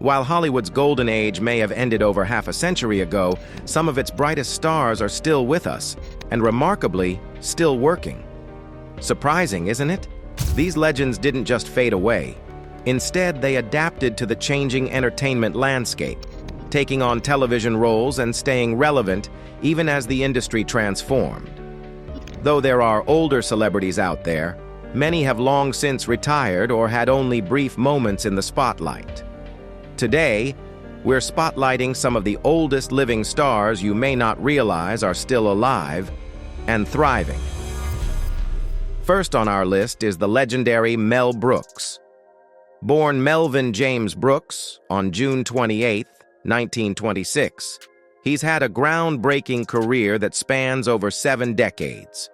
While Hollywood's golden age may have ended over half a century ago, some of its brightest stars are still with us, and remarkably, still working. Surprising, isn't it? These legends didn't just fade away. Instead, they adapted to the changing entertainment landscape, taking on television roles and staying relevant even as the industry transformed. Though there are older celebrities out there, many have long since retired or had only brief moments in the spotlight. Today, we're spotlighting some of the oldest living stars you may not realize are still alive and thriving. First on our list is the legendary Mel Brooks. Born Melvin James Brooks on June 28, 1926, he's had a groundbreaking career that spans over 7 decades.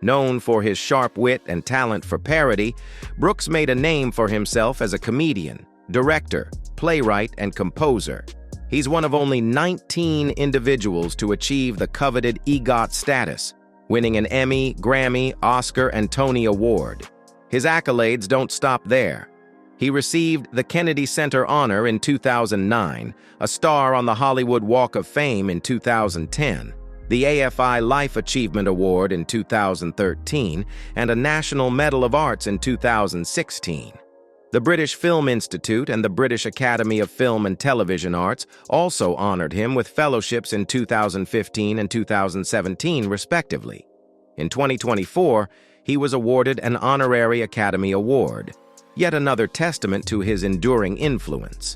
Known for his sharp wit and talent for parody, Brooks made a name for himself as a comedian, director, playwright, and composer. He's one of only 19 individuals to achieve the coveted EGOT status, winning an Emmy, Grammy, Oscar, and Tony Award. His accolades don't stop there. He received the Kennedy Center Honor in 2009, a star on the Hollywood Walk of Fame in 2010, the AFI Life Achievement Award in 2013, and a National Medal of Arts in 2016. The British Film Institute and the British Academy of Film and Television Arts also honored him with fellowships in 2015 and 2017, respectively. In 2024, he was awarded an Honorary Academy Award, yet another testament to his enduring influence.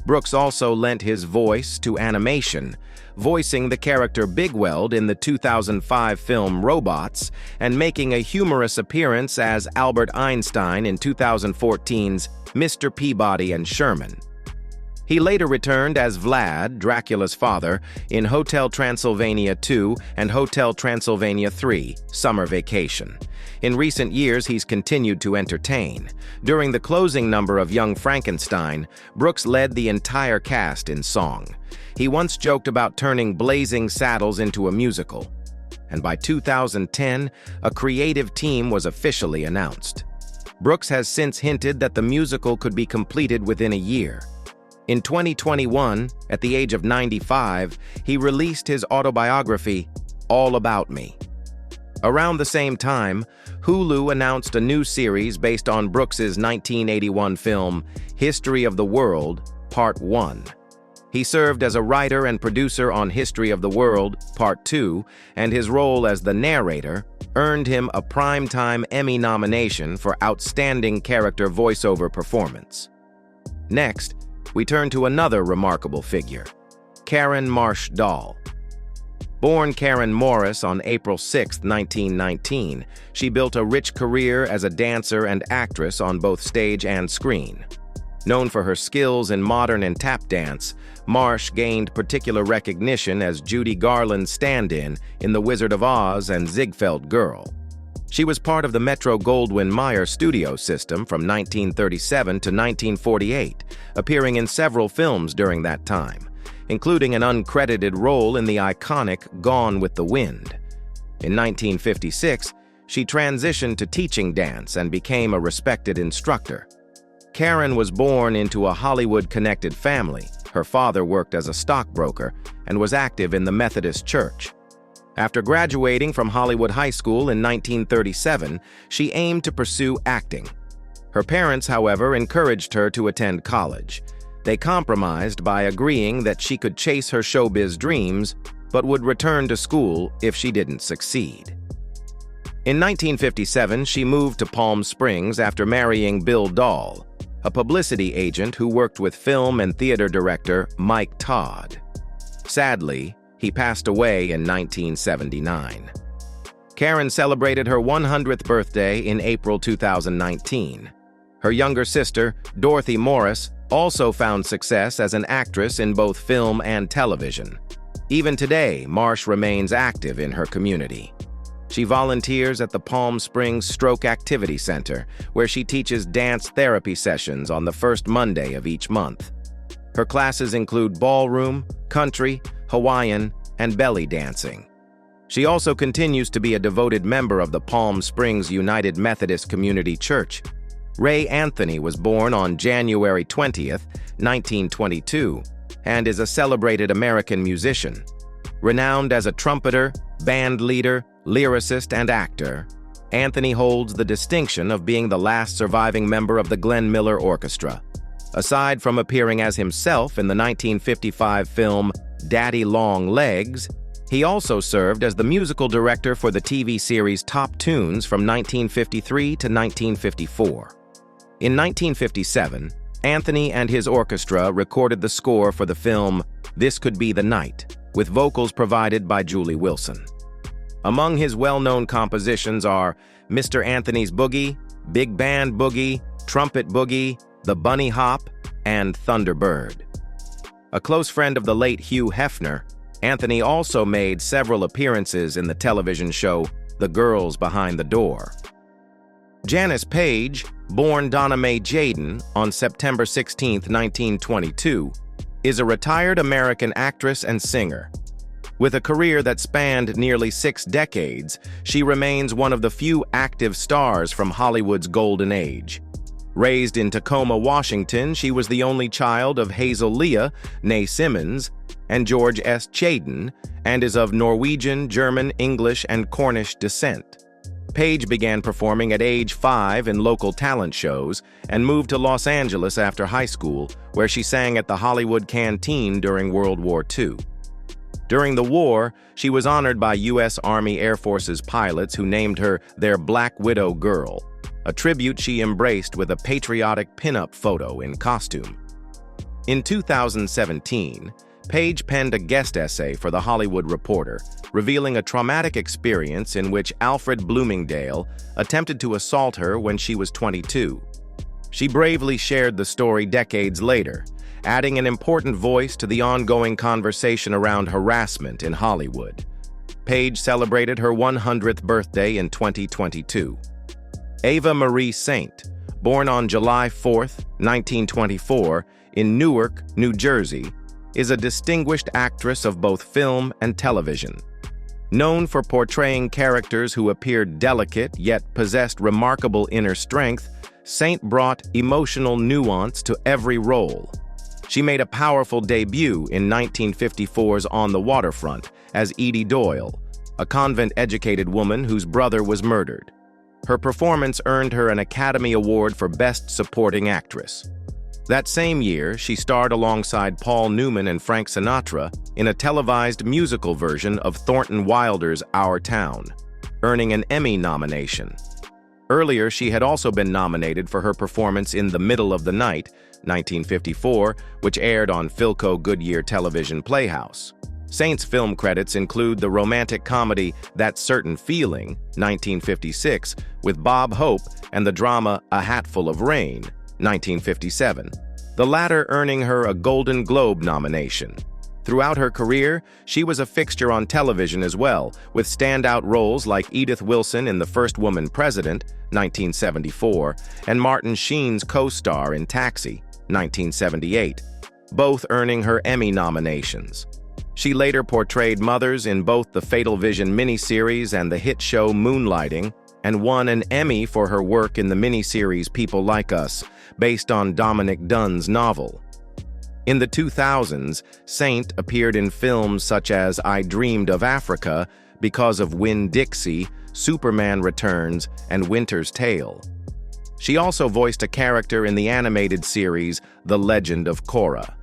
Brooks also lent his voice to animation, voicing the character Bigweld in the 2005 film Robots and making a humorous appearance as Albert Einstein in 2014's Mr. Peabody and Sherman. He later returned as Vlad, Dracula's father, in Hotel Transylvania 2 and Hotel Transylvania 3, Summer Vacation. In recent years, he's continued to entertain. During the closing number of Young Frankenstein, Brooks led the entire cast in song. He once joked about turning Blazing Saddles into a musical. And by 2010, a creative team was officially announced. Brooks has since hinted that the musical could be completed within a year. In 2021, at the age of 95, he released his autobiography, All About Me. Around the same time, Hulu announced a new series based on Brooks's 1981 film, History of the World, Part 1. He served as a writer and producer on History of the World, Part 2, and his role as the narrator earned him a Primetime Emmy nomination for Outstanding Character Voiceover Performance. Next, we turn to another remarkable figure, Karen Marsh Dahl. Born Karen Morris on April 6, 1919, she built a rich career as a dancer and actress on both stage and screen. Known for her skills in modern and tap dance, Marsh gained particular recognition as Judy Garland's stand-in in The Wizard of Oz and Ziegfeld Girl. She was part of the Metro-Goldwyn-Mayer studio system from 1937 to 1948, appearing in several films during that time, including an uncredited role in the iconic Gone with the Wind. In 1956, she transitioned to teaching dance and became a respected instructor. Karen was born into a Hollywood-connected family. Her father worked as a stockbroker and was active in the Methodist Church. After graduating from Hollywood High School in 1937, she aimed to pursue acting. Her parents, however, encouraged her to attend college. They compromised by agreeing that she could chase her showbiz dreams, but would return to school if she didn't succeed. In 1957, she moved to Palm Springs after marrying Bill Dahl, a publicity agent who worked with film and theater director Mike Todd. Sadly, he passed away in 1979. Karen celebrated her 100th birthday in April 2019. Her younger sister, Dorothy Morris, also found success as an actress in both film and television. Even today, Marsh remains active in her community. She volunteers at the Palm Springs Stroke Activity Center, where she teaches dance therapy sessions on the first Monday of each month. Her classes include ballroom, country, Hawaiian, and belly dancing. She also continues to be a devoted member of the Palm Springs United Methodist Community Church. Ray Anthony was born on January 20th, 1922, and is a celebrated American musician. Renowned as a trumpeter, band leader, lyricist, and actor, Anthony holds the distinction of being the last surviving member of the Glenn Miller Orchestra. Aside from appearing as himself in the 1955 film Daddy Long Legs, he also served as the musical director for the TV series Top Tunes from 1953 to 1954. In 1957, Anthony and his orchestra recorded the score for the film This Could Be the Night, with vocals provided by Julie Wilson. Among his well-known compositions are Mr. Anthony's Boogie, Big Band Boogie, Trumpet Boogie, The Bunny Hop, and Thunderbird. A close friend of the late Hugh Hefner, Anthony also made several appearances in the television show The Girls Behind the Door. Janice Page, born Donna Mae Jayden on September 16, 1922, is a retired American actress and singer. With a career that spanned nearly 6 decades, she remains one of the few active stars from Hollywood's golden age. Raised in Tacoma, Washington, she was the only child of Hazel Leah, née Simmons, and George S. Jayden, and is of Norwegian, German, English, and Cornish descent. Page began performing at age 5 in local talent shows and moved to Los Angeles after high school, where she sang at the Hollywood Canteen during World War II. During the war, she was honored by U.S. Army Air Force's pilots who named her their Black Widow Girl, a tribute she embraced with a patriotic pin-up photo in costume. In 2017, Page penned a guest essay for The Hollywood Reporter, revealing a traumatic experience in which Alfred Bloomingdale attempted to assault her when she was 22. She bravely shared the story decades later, adding an important voice to the ongoing conversation around harassment in Hollywood. Page celebrated her 100th birthday in 2022. Ava Marie Saint, born on July 4, 1924, in Newark, New Jersey, is a distinguished actress of both film and television. Known for portraying characters who appeared delicate yet possessed remarkable inner strength, Saint brought emotional nuance to every role. She made a powerful debut in 1954's On the Waterfront as Edie Doyle, a convent-educated woman whose brother was murdered. Her performance earned her an Academy Award for Best Supporting Actress. That same year, she starred alongside Paul Newman and Frank Sinatra in a televised musical version of Thornton Wilder's Our Town, earning an Emmy nomination. Earlier, she had also been nominated for her performance in The Middle of the Night, 1954, which aired on Philco Goodyear Television Playhouse. Saint's film credits include the romantic comedy That Certain Feeling, 1956, with Bob Hope, and the drama A Hatful of Rain, 1957, the latter earning her a Golden Globe nomination. Throughout her career, she was a fixture on television as well, with standout roles like Edith Wilson in The First Woman President, 1974, and Martin Sheen's co-star in Taxi, 1978, both earning her Emmy nominations. She later portrayed mothers in both the Fatal Vision miniseries and the hit show Moonlighting, and won an Emmy for her work in the miniseries People Like Us, based on Dominic Dunne's novel. In the 2000s, Saint appeared in films such as I Dreamed of Africa, Because of Winn-Dixie, Superman Returns, and Winter's Tale. She also voiced a character in the animated series The Legend of Korra.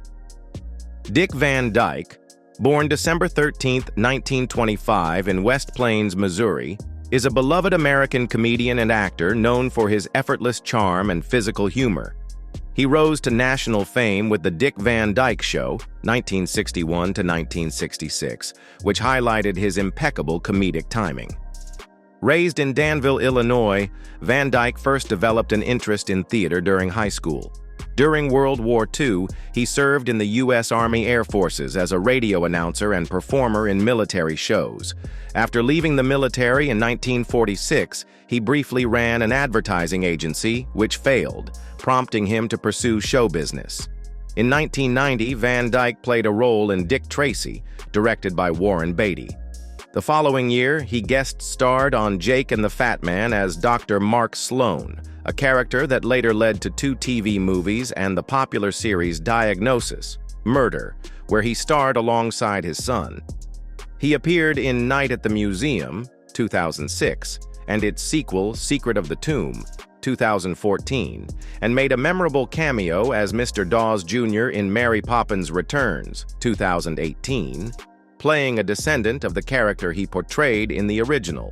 Dick Van Dyke, born December 13, 1925 in West Plains, Missouri, is a beloved American comedian and actor known for his effortless charm and physical humor. He rose to national fame with The Dick Van Dyke Show, 1961 to 1966, which highlighted his impeccable comedic timing. Raised in Danville, Illinois, Van Dyke first developed an interest in theater during high school. During World War II, he served in the U.S. Army Air Forces as a radio announcer and performer in military shows. After leaving the military in 1946, he briefly ran an advertising agency, which failed, prompting him to pursue show business. In 1990, Van Dyke played a role in Dick Tracy, directed by Warren Beatty. The following year, he guest starred on Jake and the Fat Man as Dr. Mark Sloan, a character that later led to 2 TV movies and the popular series Diagnosis: Murder, where he starred alongside his son. He appeared in Night at the Museum, 2006, and its sequel, Secret of the Tomb, 2014, and made a memorable cameo as Mr. Dawes Jr. in Mary Poppins Returns, 2018, playing a descendant of the character he portrayed in the original.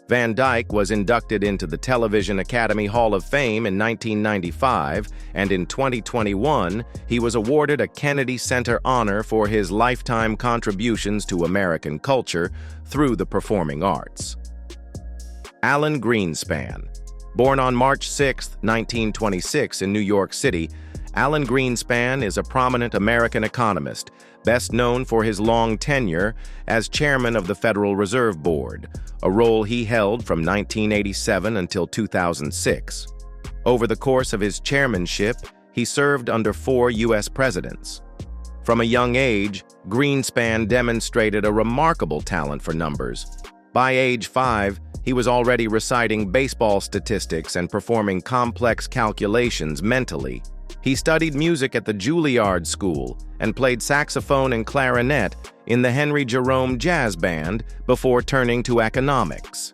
Van Dyke was inducted into the Television Academy Hall of Fame in 1995, and in 2021, he was awarded a Kennedy Center honor for his lifetime contributions to American culture through the performing arts. Alan Greenspan. Born on March 6, 1926 in New York City, Alan Greenspan is a prominent American economist, best known for his long tenure as chairman of the Federal Reserve Board, a role he held from 1987 until 2006. Over the course of his chairmanship, he served under 4 U.S. presidents. From a young age, Greenspan demonstrated a remarkable talent for numbers. By age 5, he was already reciting baseball statistics and performing complex calculations mentally. He studied music at the Juilliard School and played saxophone and clarinet in the Henry Jerome Jazz Band before turning to economics.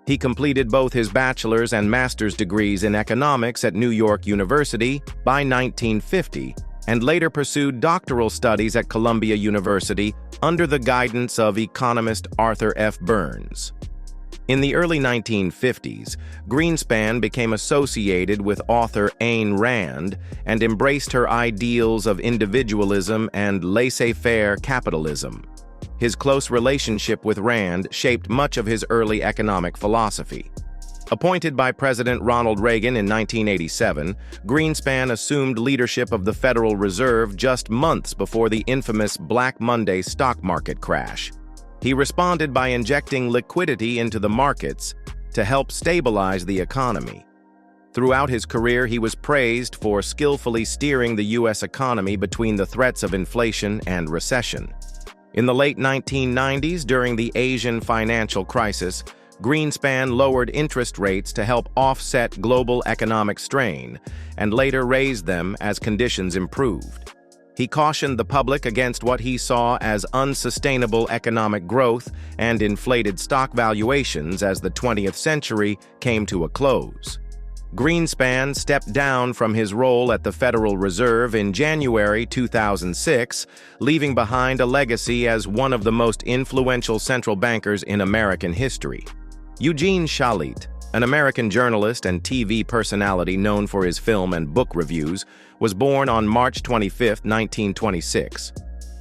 He completed both his bachelor's and master's degrees in economics at New York University by 1950 and later pursued doctoral studies at Columbia University under the guidance of economist Arthur F. Burns. In the early 1950s, Greenspan became associated with author Ayn Rand and embraced her ideals of individualism and laissez-faire capitalism. His close relationship with Rand shaped much of his early economic philosophy. Appointed by President Ronald Reagan in 1987, Greenspan assumed leadership of the Federal Reserve just months before the infamous Black Monday stock market crash. He responded by injecting liquidity into the markets to help stabilize the economy. Throughout his career, he was praised for skillfully steering the U.S. economy between the threats of inflation and recession. In the late 1990s, during the Asian financial crisis, Greenspan lowered interest rates to help offset global economic strain, and later raised them as conditions improved. He cautioned the public against what he saw as unsustainable economic growth and inflated stock valuations as the 20th century came to a close. Greenspan stepped down from his role at the Federal Reserve in January 2006, leaving behind a legacy as one of the most influential central bankers in American history. Eugene Shalit, an American journalist and TV personality known for his film and book reviews, was born on March 25, 1926.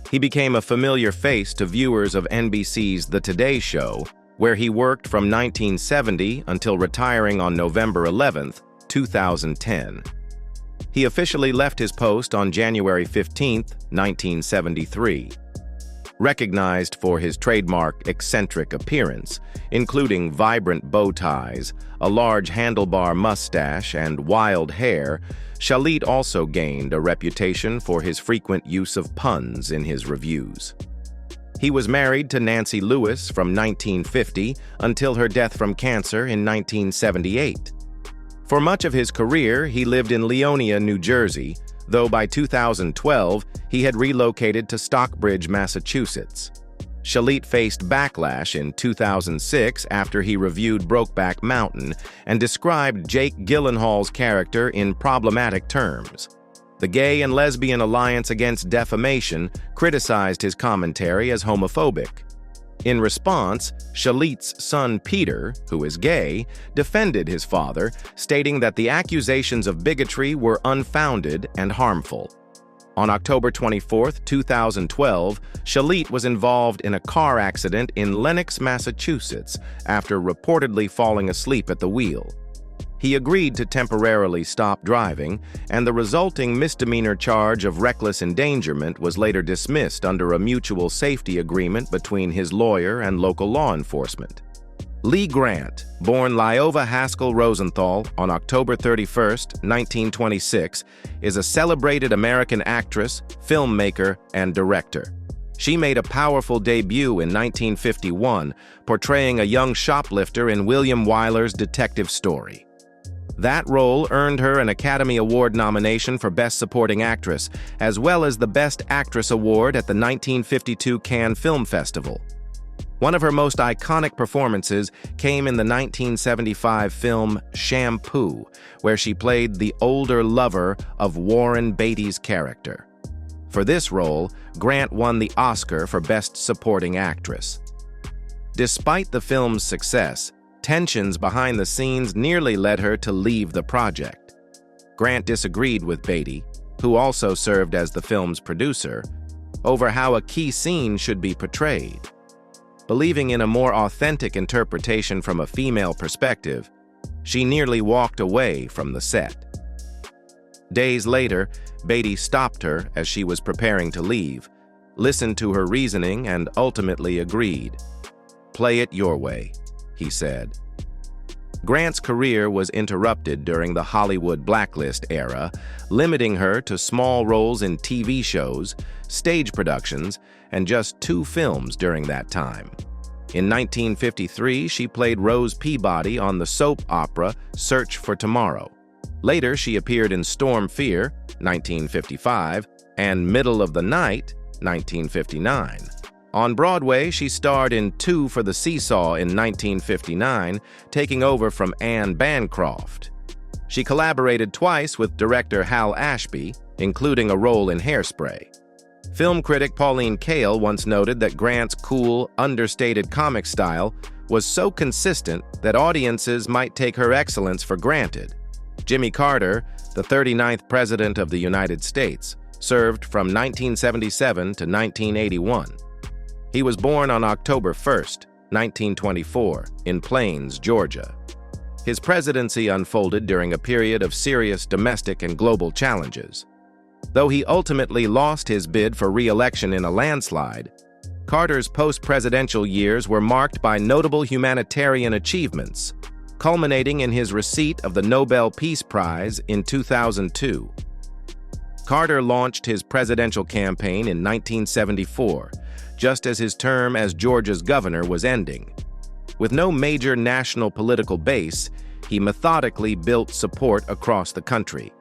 He became a familiar face to viewers of NBC's The Today Show, where he worked from 1970 until retiring on November 11, 2010. He officially left his post on January 15, 1973. Recognized for his trademark eccentric appearance, including vibrant bow ties, a large handlebar mustache, and wild hair, Shalit also gained a reputation for his frequent use of puns in his reviews. He was married to Nancy Lewis from 1950 until her death from cancer in 1978. For much of his career, he lived in Leonia, New Jersey, though by 2012, he had relocated to Stockbridge, Massachusetts. Shalit faced backlash in 2006 after he reviewed Brokeback Mountain and described Jake Gyllenhaal's character in problematic terms. The Gay and Lesbian Alliance Against Defamation criticized his commentary as homophobic. In response, Shalit's son Peter, who is gay, defended his father, stating that the accusations of bigotry were unfounded and harmful. On October 24, 2012, Shalit was involved in a car accident in Lenox, Massachusetts, after reportedly falling asleep at the wheel. He agreed to temporarily stop driving, and the resulting misdemeanor charge of reckless endangerment was later dismissed under a mutual safety agreement between his lawyer and local law enforcement. Lee Grant, born Lyova Haskell Rosenthal on October 31, 1926, is a celebrated American actress, filmmaker, and director. She made a powerful debut in 1951, portraying a young shoplifter in William Wyler's detective story. That role earned her an Academy Award nomination for Best Supporting Actress, as well as the Best Actress Award at the 1952 Cannes Film Festival. One of her most iconic performances came in the 1975 film Shampoo, where she played the older lover of Warren Beatty's character. For this role, Grant won the Oscar for Best Supporting Actress. Despite the film's success, tensions behind the scenes nearly led her to leave the project. Grant disagreed with Beatty, who also served as the film's producer, over how a key scene should be portrayed. Believing in a more authentic interpretation from a female perspective, she nearly walked away from the set. Days later, Beatty stopped her as she was preparing to leave, listened to her reasoning, and ultimately agreed. "Play it your way," he said. Grant's career was interrupted during the Hollywood blacklist era, limiting her to small roles in TV shows, stage productions, and just 2 films during that time. In 1953, she played Rose Peabody on the soap opera Search for Tomorrow. Later, she appeared in Storm Fear, 1955, and Middle of the Night, 1959. On Broadway, she starred in Two for the Seesaw in 1959, taking over from Anne Bancroft. She collaborated twice with director Hal Ashby, including a role in Hairspray. Film critic Pauline Kael once noted that Grant's cool, understated comic style was so consistent that audiences might take her excellence for granted. Jimmy Carter, the 39th President of the United States, served from 1977 to 1981. He was born on October 1, 1924, in Plains, Georgia. His presidency unfolded during a period of serious domestic and global challenges. Though he ultimately lost his bid for re-election in a landslide, Carter's post-presidential years were marked by notable humanitarian achievements, culminating in his receipt of the Nobel Peace Prize in 2002. Carter launched his presidential campaign in 1974, just as his term as Georgia's governor was ending. With no major national political base, he methodically built support across the country.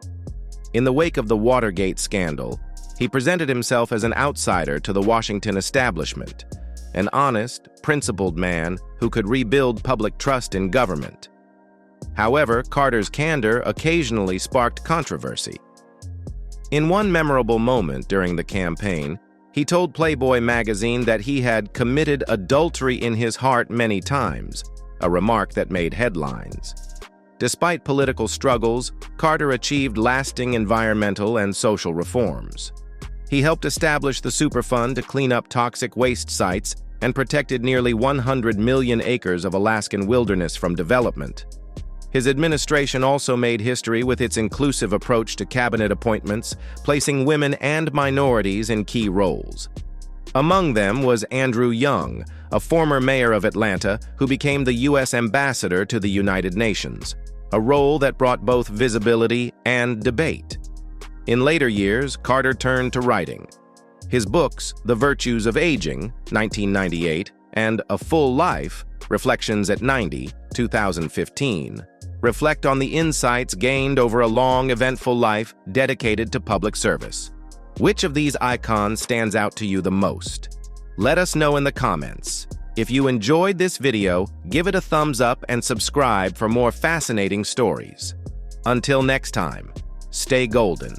In the wake of the Watergate scandal, he presented himself as an outsider to the Washington establishment, an honest, principled man who could rebuild public trust in government. However, Carter's candor occasionally sparked controversy. In one memorable moment during the campaign, he told Playboy magazine that he had committed adultery in his heart many times, a remark that made headlines. Despite political struggles, Carter achieved lasting environmental and social reforms. He helped establish the Superfund to clean up toxic waste sites and protected nearly 100 million acres of Alaskan wilderness from development. His administration also made history with its inclusive approach to cabinet appointments, placing women and minorities in key roles. Among them was Andrew Young, a former mayor of Atlanta who became the U.S. ambassador to the United Nations, a role that brought both visibility and debate. In later years, Carter turned to writing. His books, The Virtues of Aging, 1998, and A Full Life, Reflections at 90, 2015, reflect on the insights gained over a long, eventful life dedicated to public service. Which of these icons stands out to you the most? Let us know in the comments. If you enjoyed this video, give it a thumbs up and subscribe for more fascinating stories. Until next time, stay golden.